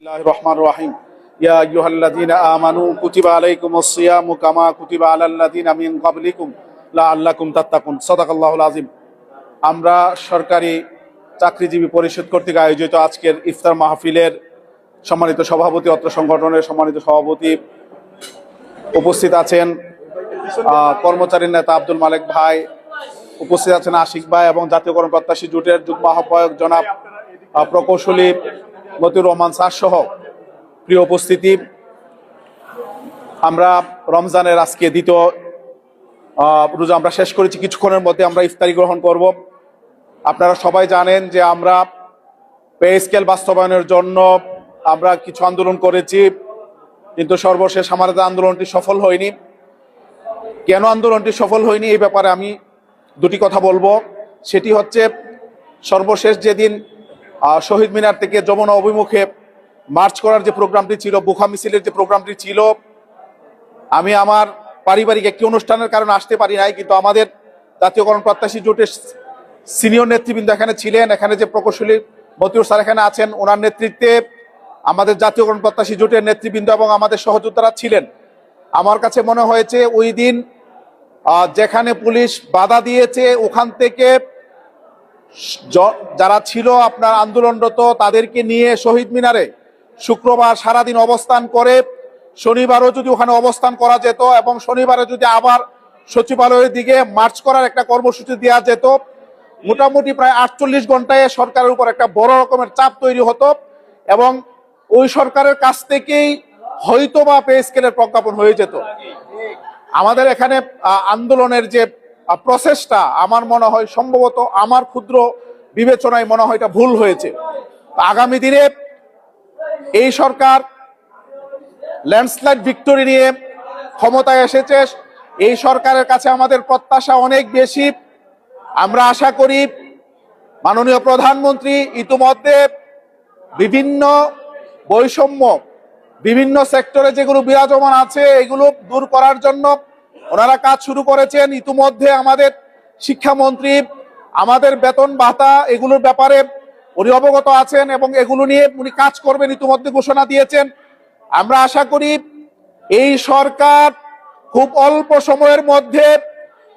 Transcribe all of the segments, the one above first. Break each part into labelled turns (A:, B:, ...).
A: রহমান রহিম ইয়া আইয়ুহাল্লাযীনা আমানু কুতিবা আলাইকুমুস সিয়ামু কামা কুতিবা আলাল লাযীনা মিন ক্বাবলিকুম লাআল্লাকুম তাত্তাকুন। সাদাকাল্লাহুল আযীম। আমরা সরকারি চাকরিজীবী পরিষদ কর্তৃক আয়োজিত আজকের ইফতার মাহফিলের সম্মানিত সভাপতি, অত্র সংগঠনের সম্মানিত সভাপতি উপস্থিত আছেন, কর্মচারী নেতা আব্দুল মালেক ভাই, উপস্থিত আছেন আশিক ভাই এবং জাতীয়করণ প্রত্যাশী জোটের যুগ্ম আহ্বায়ক জনাব প্রকৌশলী মতিউর রহমান স্যার সহ প্রিয় উপস্থিতি। আমরা রমজানের আজকে দ্বিতীয় রোজা আমরা শেষ করেছি, কিছুক্ষণের মধ্যে আমরা ইফতারি গ্রহণ করব। আপনারা সবাই জানেন যে আমরা পে স্কেল বাস্তবায়নের জন্য আমরা কিছু আন্দোলন করেছি, কিন্তু সর্বশেষ আমাদের আন্দোলনটি সফল হয়নি। কেন আন্দোলনটি সফল হয়নি এই ব্যাপারে আমি দুটি কথা বলবো। সেটি হচ্ছে, সর্বশেষ যেদিন শহীদ মিনার থেকে যমুনা অভিমুখে মার্চ করার যে প্রোগ্রামটি ছিল, বুখা মিছিলের যে প্রোগ্রামটি ছিল, আমি আমার পারিবারিক একটি অনুষ্ঠানের কারণে আসতে পারি নাই, কিন্তু আমাদের জাতীয়করণ প্রত্যাশী জোটের সিনিয়র নেতৃবৃন্দ এখানে ছিলেন। এখানে যে প্রকৌশলী মতিউর স্যার এখানে আছেন, ওনার নেতৃত্বে আমাদের জাতীয়করণ প্রত্যাশী জোটের নেতৃবৃন্দ এবং আমাদের সহযোদ্ধারা ছিলেন। আমার কাছে মনে হয়েছে ওই দিন যেখানে পুলিশ বাধা দিয়েছে, ওখান থেকে যারা ছিল আপনার আন্দোলনরত তাদেরকে নিয়ে শহীদ মিনারে শুক্রবার সারাদিন অবস্থান করে, শনিবারও যদি ওখানে অবস্থান করা যেত এবং শনিবারে যদি আবার সচিবালয়ের দিকে মার্চ করার একটা কর্মসূচি দেওয়া যেত, মোটামুটি প্রায় 48 ঘন্টায় সরকারের উপর একটা বড় রকমের চাপ তৈরি হতো এবং ওই সরকারের কাছ থেকেই হয়তোবা পে স্কেলের প্রজ্ঞাপন হয়ে যেত। আমাদের এখানে আন্দোলনের যে প্রসেসটা, আমার মনে হয় সম্ভবত আমার ক্ষুদ্র বিবেচনায় মনে হয় এটা ভুল হয়েছে। আগামী দিনে এই সরকার ল্যান্ডস্লাইড ভিক্টরি নিয়ে ক্ষমতায় এসেছে, এই সরকারের কাছে আমাদের প্রত্যাশা অনেক বেশি। আমরা আশা করি মাননীয় প্রধানমন্ত্রী ইতিমধ্যে বিভিন্ন বৈষম্য বিভিন্ন সেক্টরে যেগুলো বিরাজমান আছে এগুলো দূর করার জন্য ওনারা কাজ শুরু করেছেন। ইতিমধ্যে আমাদের শিক্ষামন্ত্রী আমাদের বেতন ভাতা এগুলোর ব্যাপারে উনি অবগত আছেন এবং এগুলো নিয়ে উনি কাজ করবেন, ইতিমধ্যে ঘোষণা দিয়েছেন। আমরা আশা করি এই সরকার খুব অল্প সময়ের মধ্যে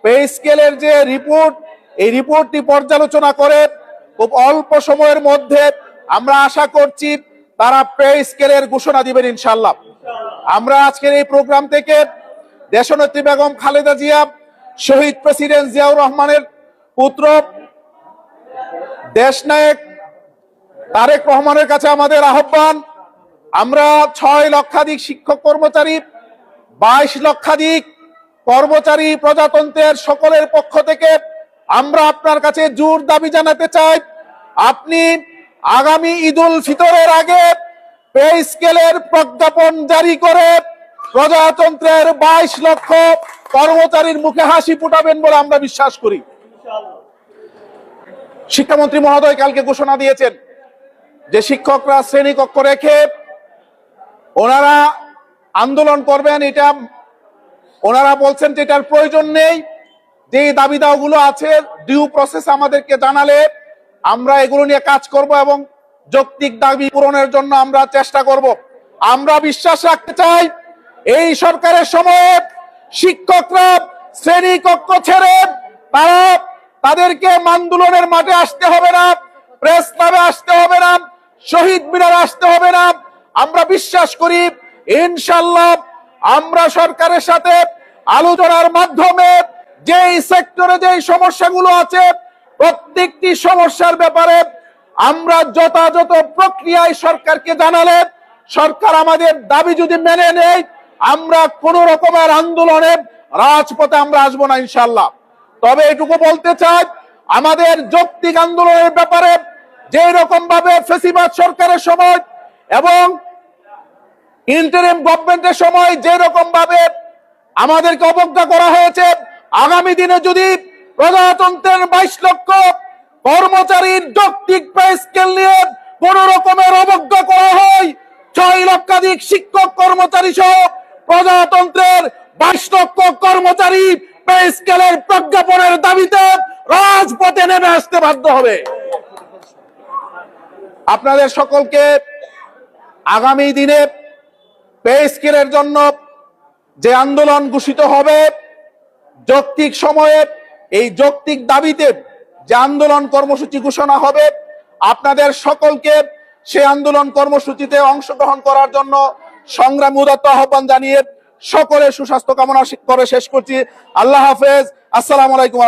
A: পে স্কেলের যে রিপোর্ট, এই রিপোর্টটি পর্যালোচনা করে খুব অল্প সময়ের মধ্যে আমরা আশা করছি তারা পে স্কেলের ঘোষণা দিবেন ইনশাল্লাহ। আমরা আজকের এই প্রোগ্রাম থেকে দেশনেত্রী বেগম খালেদা জিয়া, শহীদ প্রেসিডেন্ট জিয়াউর রহমানের পুত্র দেশনায়ক তারেক রহমানের কাছে আমাদের আহ্বান, আমরা 6 লক্ষাধিক শিক্ষক কর্মচারী, 22 লক্ষাধিক কর্মচারী প্রজাতন্ত্রের সকলের পক্ষ থেকে আমরা আপনার কাছে জোর দাবি জানাতে চাই, আপনি আগামী ঈদুল ফিতরের আগে পে স্কেলের প্রজ্ঞাপন জারি করে প্রজাতন্ত্রের 22 লক্ষ কর্মচারীর মুখে হাসি ফুটাবেন বলে আমরা বিশ্বাস করি। শিক্ষামন্ত্রী মহোদয় কালকে ঘোষণা দিয়েছেন যে শিক্ষকরা শ্রেণীকক্ষ রেখে ওনারা আন্দোলন করবেন, এটা ওনারা বলছেন যে এটার প্রয়োজন নেই। যে দাবি দাওয়াগুলো আছে ডিউ প্রসেস আমাদেরকে জানালে আমরা এগুলো নিয়ে কাজ করব এবং যৌক্তিক দাবি পূরণের জন্য আমরা চেষ্টা করব। আমরা বিশ্বাস রাখতে চাই এই সরকারের সময়ে শিক্ষকরা শ্রেণীকক্ষ ছেড়ে তাদেরকে আন্দোলনের মাঠে আসতে হবে না, প্রেস ক্লাবে আসতে হবে না, শহীদ মিনারে আসতে হবে না। আমরা বিশ্বাস করি ইনশাআল্লাহ আমরা সরকারের সাথে আলোচনার মাধ্যমে যেই সেক্টরে যেই সমস্যাগুলো আছে প্রত্যেকটি সমস্যার ব্যাপারে আমরা যথাযথ প্রক্রিয়ায় সরকারকে জানালে সরকার আমাদের দাবি যদি মেনে নেয়, আমরা কোন রকমের আন্দোলনে রাজপথে আমরা আসবো না ইনশাআল্লাহ। তবে এটুকু বলতে চাই, আমাদের যৌক্তিক আন্দোলনের ব্যাপারে যে রকম ভাবে ফেসিবাদ সরকারের সময় এবং ইন্টারিম গভর্নমেন্টের সময় যে রকম ভাবে আমাদেরকে অবজ্ঞা করা হয়েছে, আগামী দিনে যদি প্রজাতন্ত্রের 22 লক্ষ কর্মচারীর যৌক্তিক পে স্কেল নিয়ে কোন রকমের অবজ্ঞা করা হয়, 6 লক্ষাধিক শিক্ষক কর্মচারী সহ প্রজাতন্ত্রের 22 লক্ষ কর্মচারী পে স্কেলের প্রজ্ঞাপনের দাবিতে রাজপথে নেমে আসতে বাধ্য হবে। আপনাদের সকলকে আগামী দিনে পে স্কেলের জন্য যে আন্দোলন ঘোষিত হবে, যৌক্তিক সময়ে এই যৌক্তিক দাবিতে যে আন্দোলন কর্মসূচি ঘোষণা হবে, আপনাদের সকলকে সেই আন্দোলন কর্মসূচিতে অংশগ্রহণ করার জন্য সংগ্রামী উদাত্ত আহ্বান জানিয়ে সকলের সুস্বাস্থ্য কামনা করে শেষ করছি। আল্লাহ হাফেজ। আসসালামু আলাইকুম।